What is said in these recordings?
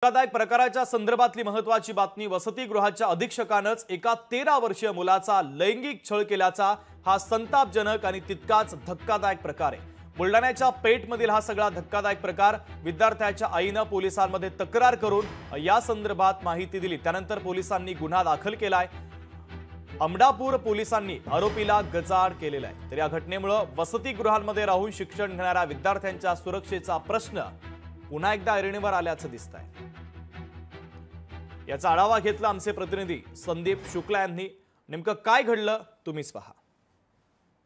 धक्कादायक प्रकाराच्या संदर्भातली महत्त्वाची बातमी। वसतिगृहाच्या अधीक्षकानंच एका 13 वर्षीय मुलाचा लैंगिक छळ केल्याचा हा संतापजनक आणि तितकाच धक्कादायक प्रकार आहे। बुलढाण्याच्या पेठमधील हा सगळा धक्कादायक प्रकार। विद्यार्थ्याच्या आईने पोलिसांमध्ये तक्रार करून या संदर्भात माहिती दिली। त्यानंतर पोलिसांनी गुन्हा दाखल केलाय। अमडापूर पोलिसांनी आरोपीला गजाआड केलेला आहे। तर या घटनेमुळे वसतिगृहांमध्ये राहून शिक्षण घेणाऱ्या विद्यार्थ्यांच्या सुरक्षेचा प्रश्न पुन्हा एकदा ऐरणीवर आल्याचं दिसतंय। याचा आढावा घेतला आमचे प्रतिनिधी संदीप शुक्ला यांनी। नेमकं काय घडलं तुम्हीच पहा।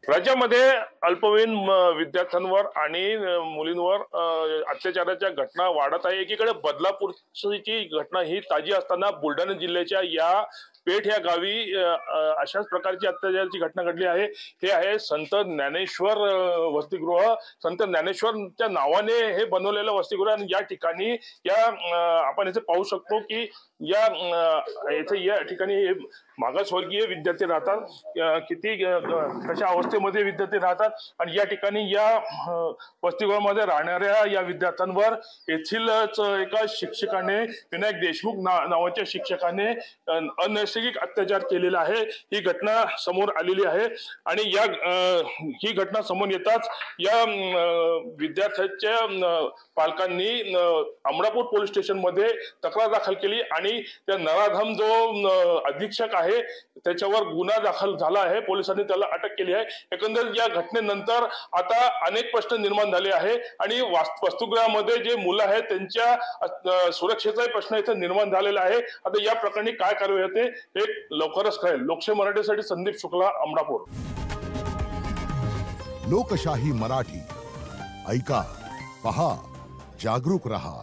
राज्यामध्ये अल्पवयीन विद्यार्थ्यांवर आणि मुलींवर अत्याचाराच्या घटना वाढत आहे। एकीकडे बदलापूरची घटना ही ताजी असताना बुलढाणा जिल्ह्याच्या या पेठ या गावी अशाच प्रकारची अत्याचाराची घटना घडली आहे। हे आहे संत ज्ञानेश्वर वसतिगृह। संत ज्ञानेश्वरच्या नावाने हे बनवलेलं वसतिगृह आणि या ठिकाणी आपण इथे पाहू शकतो की या ठिकाणी मागासवर्गीय विद्यार्थी राहतात। किती कशा अवस्थेमध्ये विद्यार्थी राहतात आणि या ठिकाणी या वसतिगृहामध्ये राहणाऱ्या या विद्यार्थ्यांवर येथीलच एका शिक्षकाने विनायक देशमुख नावाच्या शिक्षकाने अनैसर्गिक अत्याचार केलेला आहे। ही घटना समोर आलेली आहे आणि ही घटना समोर येताच या विद्यार्थ्याच्या पालकांनी अमडापूर पोलीस स्टेशन मध्ये तक्रार दाखल केली आणि त्या नराधम जो अधीक्षक आहे त्याच्यावर गुन्हा दाखल झाला आहे। पोलिसांनी त्याला अटक केली आहे। एकंदरीत या घटनेनंतर आता अनेक प्रश्न निर्माण झाले आहे आणि वसतिगृहामध्ये जे मुलं आहेत त्यांच्या सुरक्षेचाही प्रश्न इथे निर्माण झालेला आहे। आता या प्रकरणी काय कारवाई होते हे लवकरच कळेल। लोकशाही मराठीसाठी संदीप शुक्ला, अमडापूर। लोकशाही मराठी ऐका, पहा, जागरूक रहा।